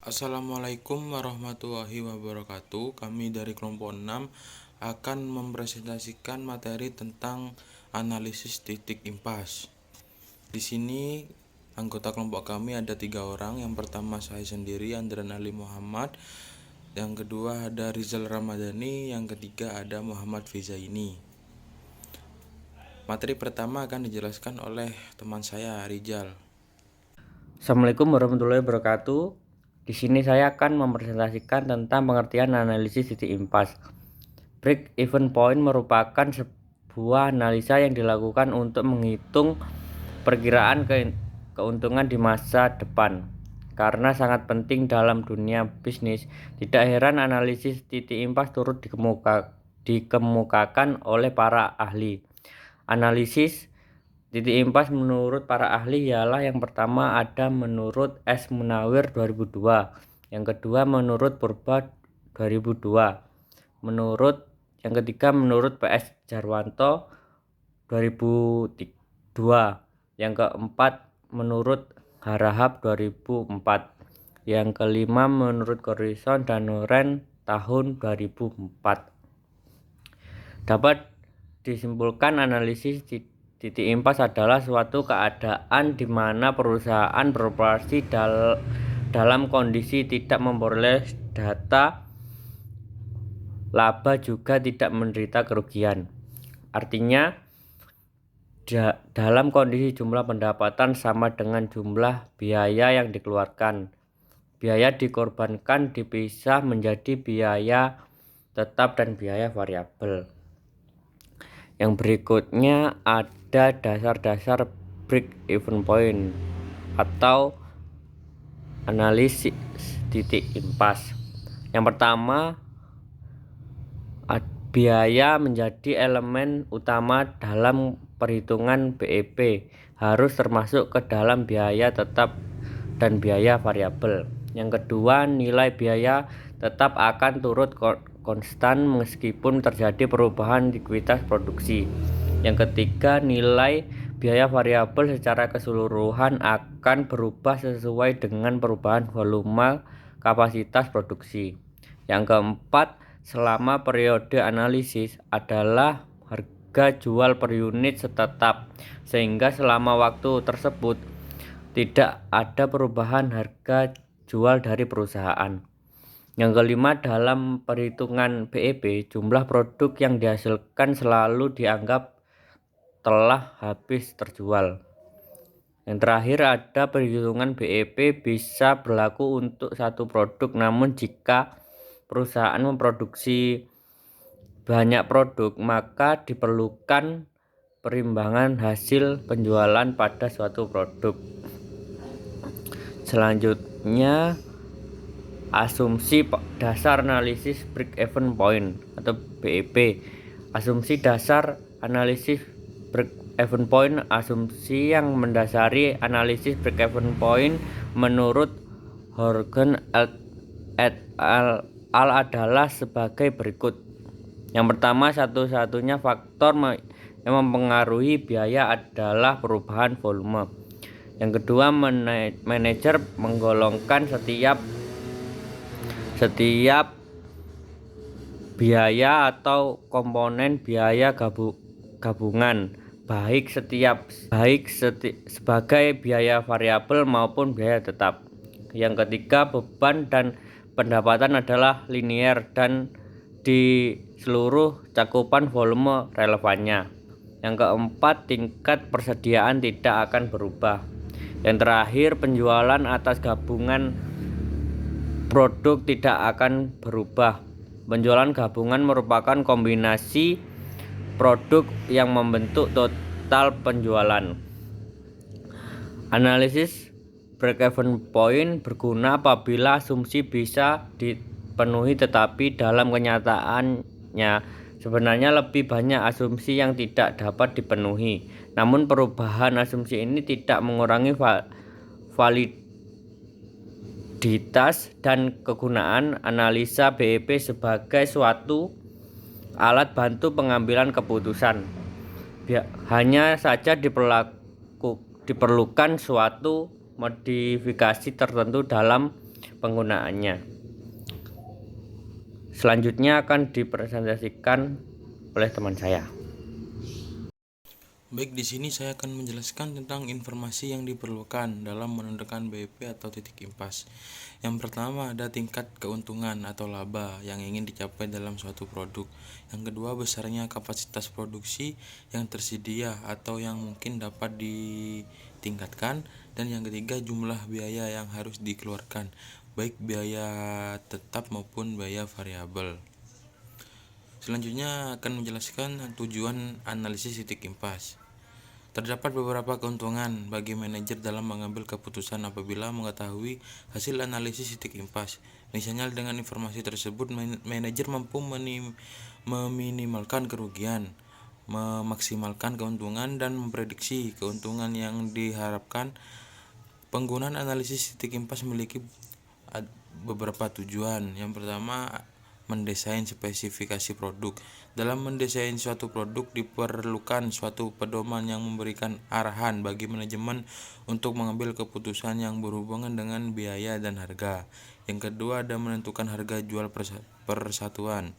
Assalamualaikum warahmatullahi wabarakatuh. Kami dari kelompok 6 akan mempresentasikan materi tentang analisis titik impas. Di sini anggota kelompok kami ada 3 orang. Yang pertama saya sendiri, Andran Ali Muhammad. Yang kedua ada Rizal Ramadhani. Yang ketiga ada Muhammad Fizaini. Materi pertama akan dijelaskan oleh teman saya, Rizal. Assalamualaikum warahmatullahi wabarakatuh. Di sini saya akan mempresentasikan tentang pengertian analisis titik impas. Break-even point merupakan sebuah analisa yang dilakukan untuk menghitung perkiraan keuntungan di masa depan. Karena sangat penting dalam dunia bisnis, tidak heran analisis titik impas turut dikemukakan oleh para ahli. Analisis titik impas menurut para ahli ialah yang pertama ada menurut S. Munawir 2002, yang kedua menurut Purba 2002, yang ketiga menurut PS Jarwanto 2002, yang keempat menurut Harahap 2004, yang kelima menurut Corrison dan Noren tahun 2004. Dapat disimpulkan analisis titik impas adalah suatu keadaan di mana perusahaan beroperasi dalam kondisi tidak memperoleh data laba juga tidak menderita kerugian. Artinya dalam kondisi jumlah pendapatan sama dengan jumlah biaya yang dikeluarkan. Biaya dikorbankan dipisah menjadi biaya tetap dan biaya variabel. Yang berikutnya ada dasar-dasar break-even point atau analisis titik impas. Yang pertama, biaya menjadi elemen utama dalam perhitungan BEP, harus termasuk ke dalam biaya tetap dan biaya variabel. Yang kedua, nilai biaya tetap akan turut konstan meskipun terjadi perubahan likuiditas produksi. Yang ketiga, nilai biaya variabel secara keseluruhan akan berubah sesuai dengan perubahan volume kapasitas produksi. Yang keempat, selama periode analisis adalah harga jual per unit tetap, sehingga selama waktu tersebut tidak ada perubahan harga jual dari perusahaan. Yang kelima, dalam perhitungan BEP, jumlah produk yang dihasilkan selalu dianggap telah habis terjual. Yang terakhir ada perhitungan BEP bisa berlaku untuk satu produk, namun jika perusahaan memproduksi banyak produk, maka diperlukan perimbangan hasil penjualan pada suatu produk. Selanjutnya, asumsi dasar analisis break-even point atau BEP. Asumsi dasar analisis break-even point. Asumsi yang mendasari analisis break-even point menurut Horgen et al. Adalah sebagai berikut. Yang pertama, satu-satunya faktor yang mempengaruhi biaya adalah perubahan volume. Yang kedua, manajer menggolongkan setiap biaya atau komponen biaya gabungan, baik sebagai biaya variabel maupun biaya tetap. Yang ketiga, beban dan pendapatan adalah linier dan di seluruh cakupan volume relevannya. Yang keempat, tingkat persediaan tidak akan berubah. Yang terakhir, penjualan atas gabungan produk tidak akan berubah. Penjualan gabungan merupakan kombinasi produk yang membentuk total penjualan. Analisis break-even point berguna apabila asumsi bisa dipenuhi, tetapi dalam kenyataannya sebenarnya lebih banyak asumsi yang tidak dapat dipenuhi. Namun perubahan asumsi ini tidak mengurangi validitas dan kegunaan analisa BEP sebagai suatu alat bantu pengambilan keputusan. Hanya saja diperlukan suatu modifikasi tertentu dalam penggunaannya. Selanjutnya akan dipresentasikan oleh teman saya. Baik, di sini saya akan menjelaskan tentang informasi yang diperlukan dalam menentukan BEP atau titik impas. Yang pertama ada tingkat keuntungan atau laba yang ingin dicapai dalam suatu produk. Yang kedua besarnya kapasitas produksi yang tersedia atau yang mungkin dapat ditingkatkan. Dan yang ketiga jumlah biaya yang harus dikeluarkan, baik biaya tetap maupun biaya variabel. Selanjutnya akan menjelaskan tujuan analisis titik impas. Terdapat beberapa keuntungan bagi manajer dalam mengambil keputusan apabila mengetahui hasil analisis titik impas. Misalnya dengan informasi tersebut manajer mampu meminimalkan kerugian, memaksimalkan keuntungan, dan memprediksi keuntungan yang diharapkan. Penggunaan analisis titik impas memiliki beberapa tujuan. Yang pertama, mendesain spesifikasi produk. Dalam mendesain suatu produk diperlukan suatu pedoman yang memberikan arahan bagi manajemen untuk mengambil keputusan yang berhubungan dengan biaya dan harga. Yang kedua ada menentukan harga jual persatuan.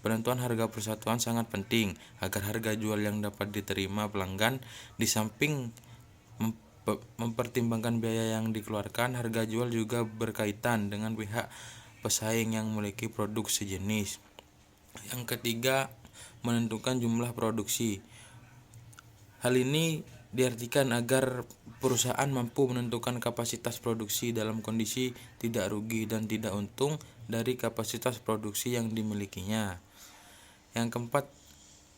Penentuan harga persatuan sangat penting agar harga jual yang dapat diterima pelanggan. Di samping mempertimbangkan biaya yang dikeluarkan, harga jual juga berkaitan dengan pihak pesaing yang memiliki produk sejenis. Yang ketiga, menentukan jumlah produksi. Hal ini diartikan agar perusahaan mampu menentukan kapasitas produksi dalam kondisi tidak rugi dan tidak untung dari kapasitas produksi yang dimilikinya. Yang keempat,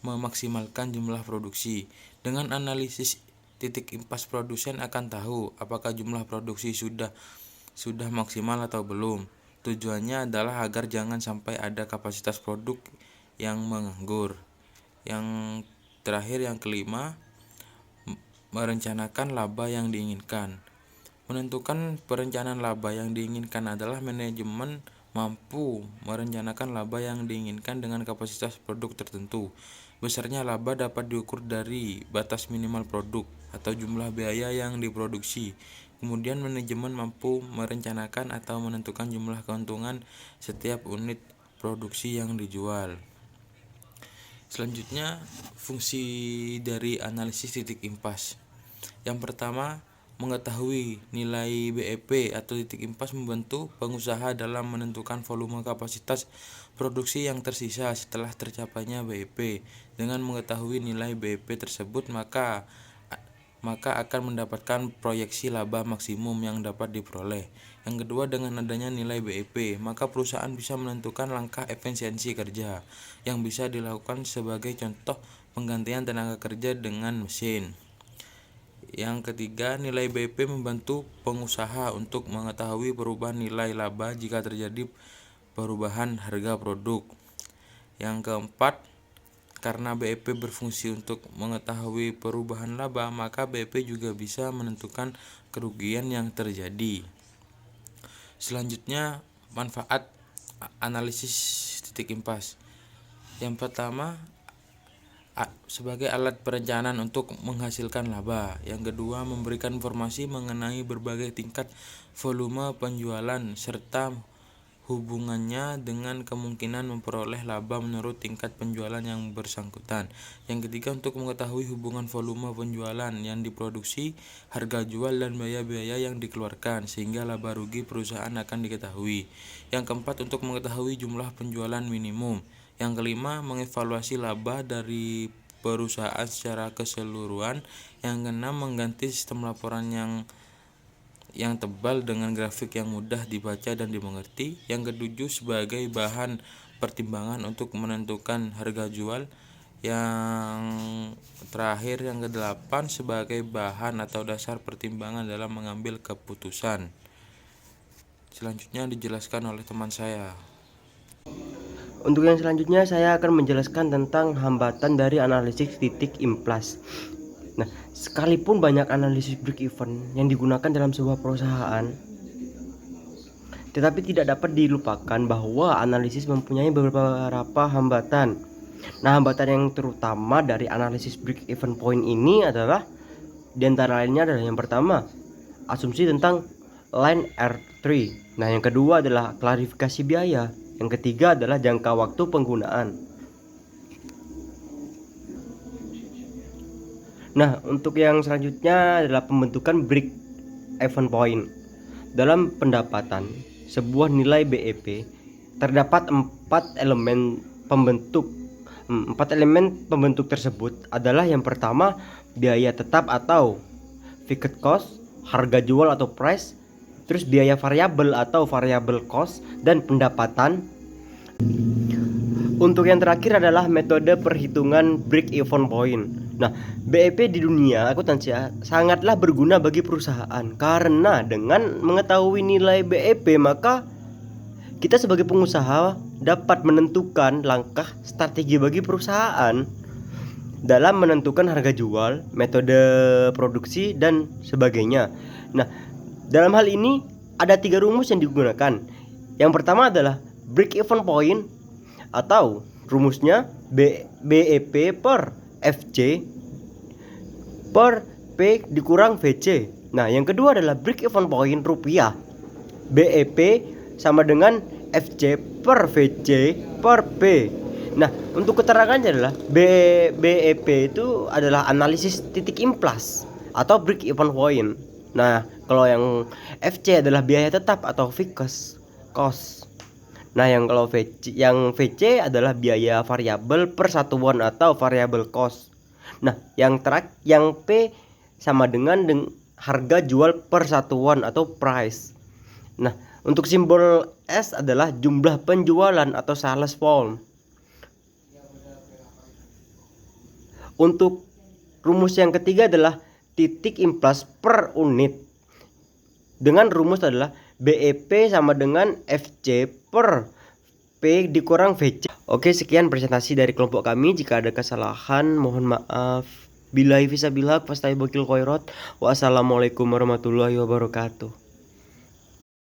memaksimalkan jumlah produksi. Dengan analisis titik impas, produsen akan tahu apakah jumlah produksi sudah maksimal atau belum. Tujuannya adalah agar jangan sampai ada kapasitas produk yang menganggur. Yang terakhir, yang kelima, merencanakan laba yang diinginkan. Menentukan perencanaan laba yang diinginkan adalah manajemen mampu merencanakan laba yang diinginkan dengan kapasitas produk tertentu. Besarnya laba dapat diukur dari batas minimal produk atau jumlah biaya yang diproduksi. Kemudian manajemen mampu merencanakan atau menentukan jumlah keuntungan setiap unit produksi yang dijual. Selanjutnya, fungsi dari analisis titik impas. Yang pertama, mengetahui nilai BEP atau titik impas membantu pengusaha dalam menentukan volume kapasitas produksi yang tersisa setelah tercapainya BEP. Dengan mengetahui nilai BEP tersebut, maka akan mendapatkan proyeksi laba maksimum yang dapat diperoleh. Yang kedua, dengan adanya nilai BEP, maka perusahaan bisa menentukan langkah efisiensi kerja yang bisa dilakukan, sebagai contoh penggantian tenaga kerja dengan mesin. Yang ketiga, nilai BEP membantu pengusaha untuk mengetahui perubahan nilai laba jika terjadi perubahan harga produk. Yang keempat, karena BEP berfungsi untuk mengetahui perubahan laba, maka BEP juga bisa menentukan kerugian yang terjadi. Selanjutnya, manfaat analisis titik impas. Yang pertama, sebagai alat perencanaan untuk menghasilkan laba. Yang kedua, memberikan informasi mengenai berbagai tingkat volume penjualan serta hubungannya dengan kemungkinan memperoleh laba menurut tingkat penjualan yang bersangkutan. Yang ketiga, untuk mengetahui hubungan volume penjualan yang diproduksi, harga jual, dan biaya-biaya yang dikeluarkan, sehingga laba rugi perusahaan akan diketahui. Yang keempat, untuk mengetahui jumlah penjualan minimum. Yang kelima, mengevaluasi laba dari perusahaan secara keseluruhan. Yang keenam, mengganti sistem laporan yang tebal dengan grafik yang mudah dibaca dan dimengerti. Yang ketujuh, sebagai bahan pertimbangan untuk menentukan harga jual. Yang terakhir, yang kedelapan, sebagai bahan atau dasar pertimbangan dalam mengambil keputusan. Selanjutnya dijelaskan oleh teman saya. Untuk yang selanjutnya saya akan menjelaskan tentang hambatan dari analisis titik impas. Nah, sekalipun banyak analisis break even yang digunakan dalam sebuah perusahaan, tetapi tidak dapat dilupakan bahwa analisis mempunyai beberapa hambatan. Nah, hambatan yang terutama dari analisis break even point ini adalah, di antara lainnya adalah yang pertama, asumsi tentang line R3. Nah, yang kedua adalah klarifikasi biaya. Yang ketiga adalah jangka waktu penggunaan. Nah, untuk yang selanjutnya adalah pembentukan break even point. Dalam pendapatan sebuah nilai BEP terdapat 4 elemen pembentuk. 4 elemen pembentuk tersebut adalah yang pertama biaya tetap atau fixed cost, harga jual atau price, terus biaya variabel atau variable cost, dan pendapatan. Untuk yang terakhir adalah metode perhitungan break even point. Nah, BEP di dunia akuntansi sangatlah berguna bagi perusahaan karena dengan mengetahui nilai BEP maka kita sebagai pengusaha dapat menentukan langkah strategi bagi perusahaan dalam menentukan harga jual, metode produksi, dan sebagainya. Nah, dalam hal ini ada 3 rumus yang digunakan. Yang pertama adalah break even point atau rumusnya BEP per FC per P dikurang VC. Nah, yang kedua adalah break even point rupiah. BEP sama dengan FC per VC per P. Nah, untuk keterangannya adalah BEP itu adalah analisis titik implas atau break even point. Nah, kalau yang FC adalah biaya tetap atau fixed cost. Nah, kalau VC adalah biaya variabel per satuan atau variable cost. Nah, yang P sama dengan harga jual per satuan atau price. Nah, untuk simbol S adalah jumlah penjualan atau sales volume. Untuk rumus yang ketiga adalah titik implas per unit. Dengan rumus adalah BEP sama dengan FC per P dikurang VC. Oke, sekian presentasi dari kelompok kami. Jika ada kesalahan mohon maaf. Billahi fisabilillah, wassalamualaikum warahmatullahi wabarakatuh.